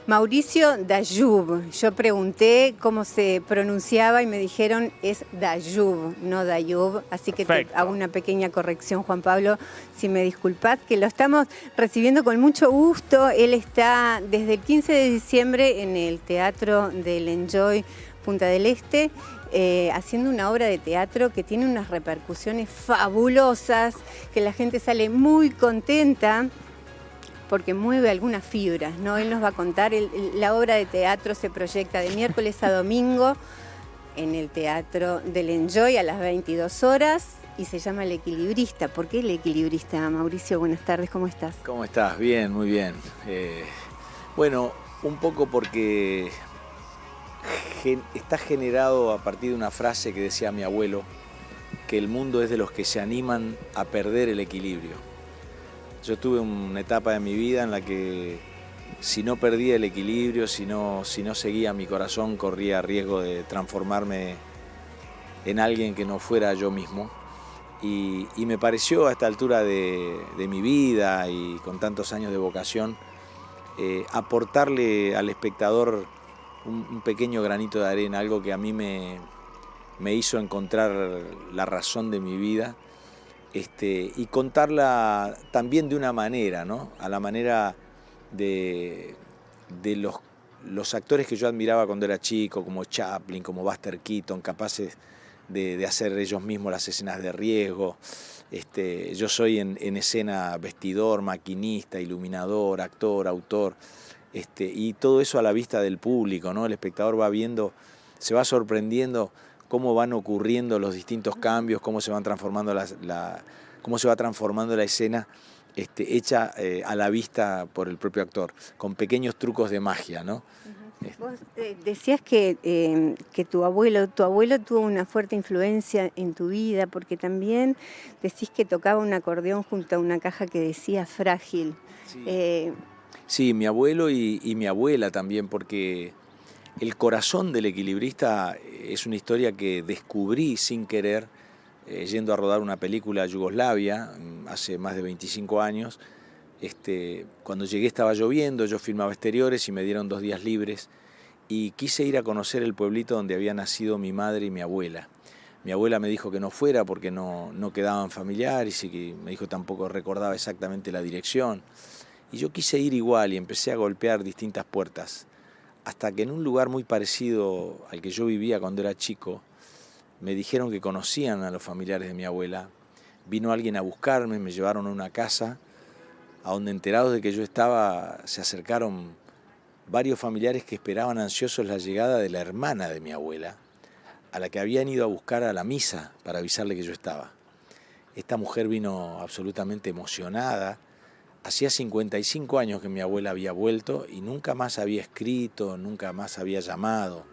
Mauricio Dayub. Yo pregunté cómo se pronunciaba y me dijeron es Dayub, no Dayub. Así que te hago una pequeña corrección, Juan Pablo, si me disculpás, que lo estamos recibiendo con mucho gusto. Él está desde el 15 de diciembre en el Teatro del Enjoy Punta del Este, haciendo una obra de teatro que tiene unas repercusiones fabulosas, que la gente sale muy contenta, porque mueve algunas fibras, ¿no? Él nos va a contar, la obra de teatro se proyecta de miércoles a domingo en el Teatro del Enjoy a las 22 horas y se llama El Equilibrista. ¿Por qué El Equilibrista, Mauricio? Buenas tardes, ¿cómo estás? ¿Cómo estás? Bien, muy bien. Bueno, un poco porque está generado a partir de una frase que decía mi abuelo, que el mundo es de los que se animan a perder el equilibrio. Yo tuve una etapa de mi vida en la que si no perdía el equilibrio, si no seguía mi corazón, corría riesgo de transformarme en alguien que no fuera yo mismo. Y me pareció a esta altura de mi vida y con tantos años de vocación, aportarle al espectador un pequeño granito de arena, algo que a mí me hizo encontrar la razón de mi vida. Y contarla también de una manera, ¿no? A la manera de los actores que yo admiraba cuando era chico, como Chaplin, como Buster Keaton, capaces de hacer ellos mismos las escenas de riesgo. Yo soy en escena vestidor, maquinista, iluminador, actor, autor, y todo eso a la vista del público, ¿no? El espectador va viendo, se va sorprendiendo cómo van ocurriendo los distintos cambios, cómo se van transformando cómo se va transformando la escena hecha a la vista por el propio actor, con pequeños trucos de magia, ¿no? Vos decías que tu abuelo tuvo una fuerte influencia en tu vida, porque también decís que tocaba un acordeón junto a una caja que decía Frágil. Sí, sí, mi abuelo y mi abuela también, porque el corazón del equilibrista es una historia que descubrí sin querer, yendo a rodar una película a Yugoslavia hace más de 25 años. Cuando llegué estaba lloviendo, yo filmaba exteriores y me dieron 2 días libres y quise ir a conocer el pueblito donde había nacido mi madre y mi abuela. Mi abuela me dijo que no fuera porque no quedaban familiares y que me dijo tampoco recordaba exactamente la dirección. Y yo quise ir igual y empecé a golpear distintas puertas, hasta que en un lugar muy parecido al que yo vivía cuando era chico, me dijeron que conocían a los familiares de mi abuela. Vino alguien a buscarme, me llevaron a una casa, a donde enterados de que yo estaba, se acercaron varios familiares que esperaban ansiosos la llegada de la hermana de mi abuela, a la que habían ido a buscar a la misa para avisarle que yo estaba. Esta mujer vino absolutamente emocionada. Hacía 55 años que mi abuela había vuelto y nunca más había escrito, nunca más había llamado.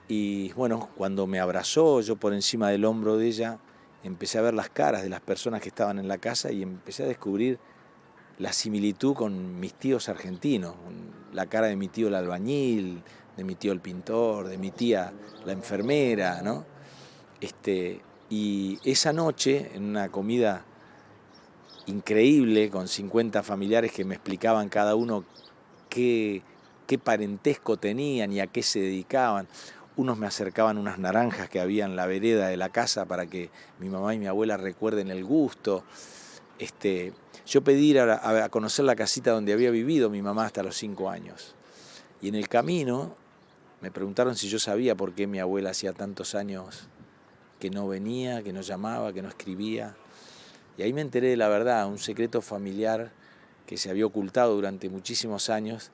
Y bueno, cuando me abrazó, yo por encima del hombro de ella, empecé a ver las caras de las personas que estaban en la casa y empecé a descubrir la similitud con mis tíos argentinos, la cara de mi tío el albañil, de mi tío el pintor, de mi tía la enfermera, ¿no? Y esa noche, en una comida increíble, con 50 familiares que me explicaban cada uno qué parentesco tenían y a qué se dedicaban. Unos me acercaban unas naranjas que había en la vereda de la casa para que mi mamá y mi abuela recuerden el gusto. Yo pedí ir a conocer la casita donde había vivido mi mamá hasta los 5 años. Y en el camino me preguntaron si yo sabía por qué mi abuela hacía tantos años que no venía, que no llamaba, que no escribía. Y ahí me enteré de la verdad, un secreto familiar que se había ocultado durante muchísimos años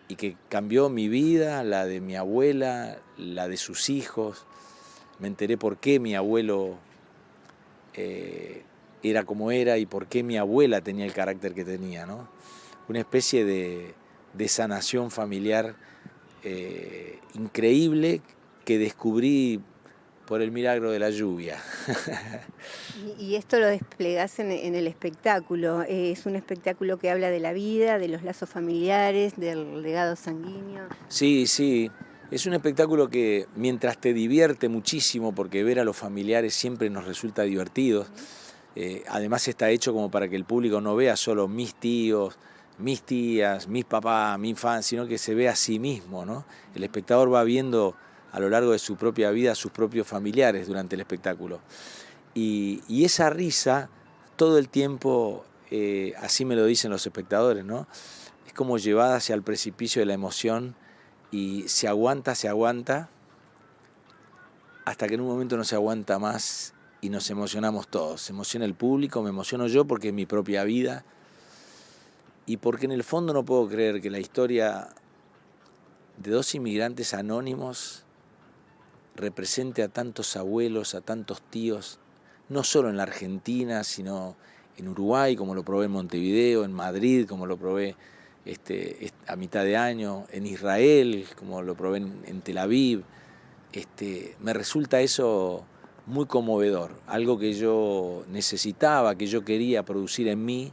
y que cambió mi vida, la de mi abuela, la de sus hijos. Me enteré por qué mi abuelo era como era y por qué mi abuela tenía el carácter que tenía, ¿no? Una especie de sanación familiar increíble que descubrí por el milagro de la lluvia. Y esto lo desplegás en el espectáculo. Es un espectáculo que habla de la vida, de los lazos familiares, del legado sanguíneo. Sí, sí. Es un espectáculo que mientras te divierte muchísimo, porque ver a los familiares siempre nos resulta divertido. Además está hecho como para que el público no vea solo mis tíos, mis tías, mis papás, mi infancia, sino que se ve a sí mismo, ¿no? El espectador va viendo a lo largo de su propia vida a sus propios familiares durante el espectáculo. Y esa risa, todo el tiempo, así me lo dicen los espectadores, ¿no? Es como llevada hacia el precipicio de la emoción y se aguanta, hasta que en un momento no se aguanta más y nos emocionamos todos. Se emociona el público, me emociono yo porque es mi propia vida y porque en el fondo no puedo creer que la historia de dos inmigrantes anónimos represente a tantos abuelos, a tantos tíos, no solo en la Argentina, sino en Uruguay, como lo probé en Montevideo, en Madrid, como lo probé a mitad de año, en Israel, como lo probé en Tel Aviv. Me resulta eso muy conmovedor, algo que yo necesitaba, que yo quería producir en mí,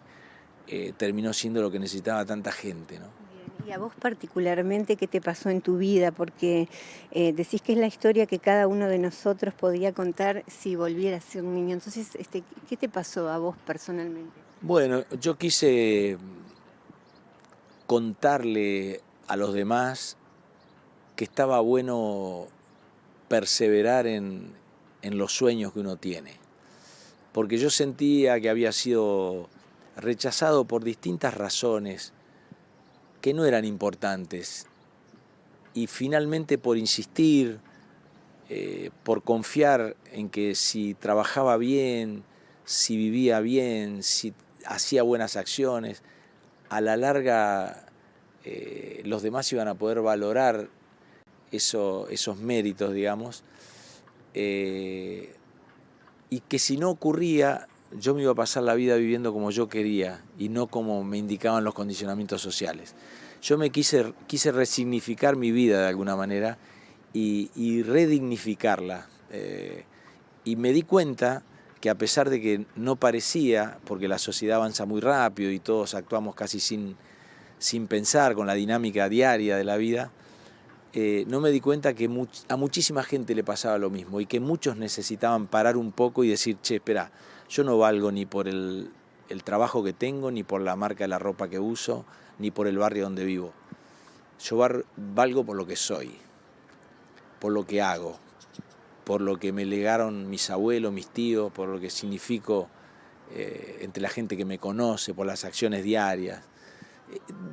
terminó siendo lo que necesitaba tanta gente, ¿no? Y a vos particularmente, ¿qué te pasó en tu vida? Porque decís que es la historia que cada uno de nosotros podía contar si volviera a ser un niño. Entonces, ¿qué te pasó a vos personalmente? Bueno, yo quise contarle a los demás que estaba bueno perseverar en los sueños que uno tiene. Porque yo sentía que había sido rechazado por distintas razones que no eran importantes. Y finalmente por insistir, por confiar en que si trabajaba bien, si vivía bien, si hacía buenas acciones, a la larga los demás iban a poder valorar esos méritos, digamos, y que si no ocurría, yo me iba a pasar la vida viviendo como yo quería y no como me indicaban los condicionamientos sociales. Yo me quise resignificar mi vida de alguna manera y redignificarla. Y me di cuenta que a pesar de que no parecía, porque la sociedad avanza muy rápido y todos actuamos casi sin pensar, con la dinámica diaria de la vida, no me di cuenta que a muchísima gente le pasaba lo mismo y que muchos necesitaban parar un poco y decir, che, espera, yo no valgo ni por el trabajo que tengo, ni por la marca de la ropa que uso, ni por el barrio donde vivo. Yo valgo por lo que soy, por lo que hago, por lo que me legaron mis abuelos, mis tíos, por lo que significo entre la gente que me conoce, por las acciones diarias.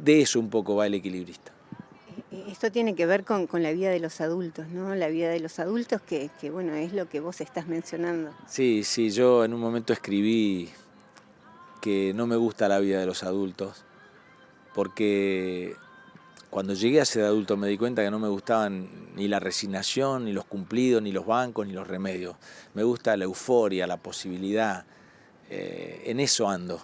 De eso un poco va El Equilibrista. Esto tiene que ver con la vida de los adultos, ¿no? La vida de los adultos que bueno, es lo que vos estás mencionando. Sí, yo en un momento escribí que no me gusta la vida de los adultos, porque cuando llegué a ser adulto me di cuenta que no me gustaban ni la resignación, ni los cumplidos, ni los bancos, ni los remedios. Me gusta la euforia, la posibilidad, en eso ando.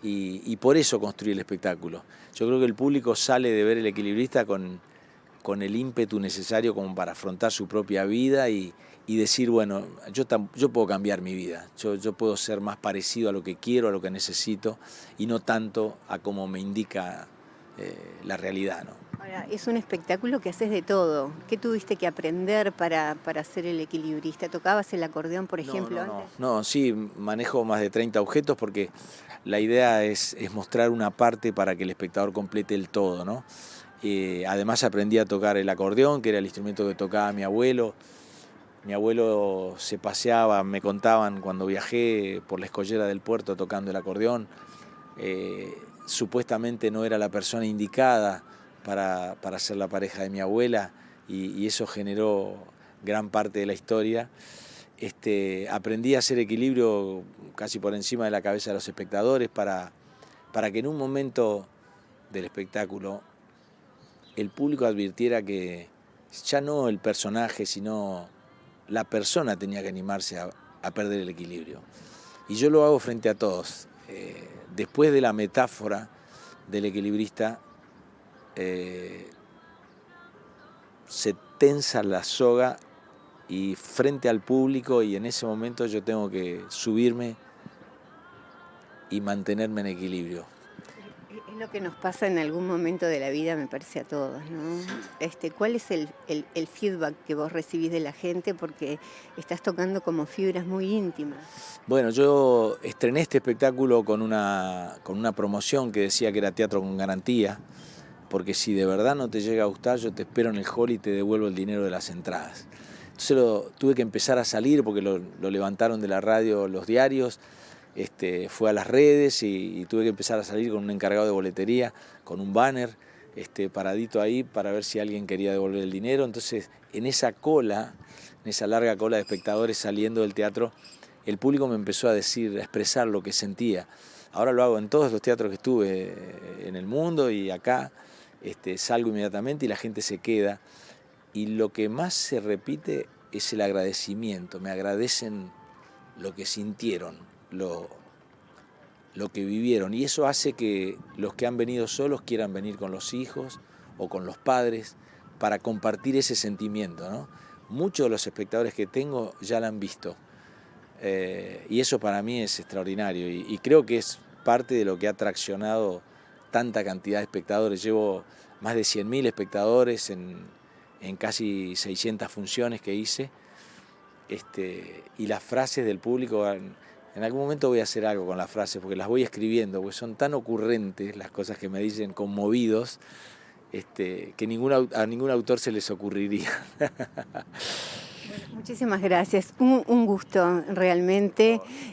Y por eso construí el espectáculo. Yo creo que el público sale de ver El Equilibrista con el ímpetu necesario como para afrontar su propia vida y decir, bueno, yo puedo cambiar mi vida, yo puedo ser más parecido a lo que quiero, a lo que necesito, y no tanto a como me indica la realidad, ¿no? Ahora, es un espectáculo que haces de todo. ¿Qué tuviste que aprender para ser El Equilibrista? ¿Tocabas el acordeón, por ejemplo, antes? No, sí, manejo más de 30 objetos porque la idea es mostrar una parte para que el espectador complete el todo, ¿no? Además aprendí a tocar el acordeón, que era el instrumento que tocaba mi abuelo. Mi abuelo se paseaba, me contaban cuando viajé por la escollera del puerto tocando el acordeón. Supuestamente no era la persona indicada para ser la pareja de mi abuela y eso generó gran parte de la historia. Aprendí a hacer equilibrio casi por encima de la cabeza de los espectadores para que en un momento del espectáculo el público advirtiera que ya no el personaje, sino la persona tenía que animarse a perder el equilibrio. Y yo lo hago frente a todos. Después de la metáfora del equilibrista, se tensa la soga y frente al público, y en ese momento yo tengo que subirme y mantenerme en equilibrio. Es lo que nos pasa en algún momento de la vida, me parece a todos, ¿no? ¿Cuál es el feedback que vos recibís de la gente? Porque estás tocando como fibras muy íntimas. Bueno, yo estrené este espectáculo con una promoción que decía que era teatro con garantía, porque si de verdad no te llega a gustar, yo te espero en el hall y te devuelvo el dinero de las entradas. Entonces tuve que empezar a salir porque lo levantaron de la radio los diarios. Fue a las redes y tuve que empezar a salir con un encargado de boletería, con un banner paradito ahí para ver si alguien quería devolver el dinero. Entonces, en esa larga cola de espectadores saliendo del teatro, el público me empezó a decir, a expresar lo que sentía. Ahora lo hago en todos los teatros que estuve en el mundo y acá. Salgo inmediatamente y la gente se queda. Y lo que más se repite es el agradecimiento. Me agradecen lo que sintieron, lo que vivieron, y eso hace que los que han venido solos quieran venir con los hijos o con los padres para compartir ese sentimiento, ¿no? Muchos de los espectadores que tengo ya la han visto, y eso para mí es extraordinario y creo que es parte de lo que ha traccionado tanta cantidad de espectadores. Llevo más de 100.000 espectadores en casi 600 funciones que hice, y las frases del público. En algún momento voy a hacer algo con las frases, porque las voy escribiendo, porque son tan ocurrentes las cosas que me dicen, conmovidos, que a ningún autor se les ocurriría. Muchísimas gracias, un gusto realmente.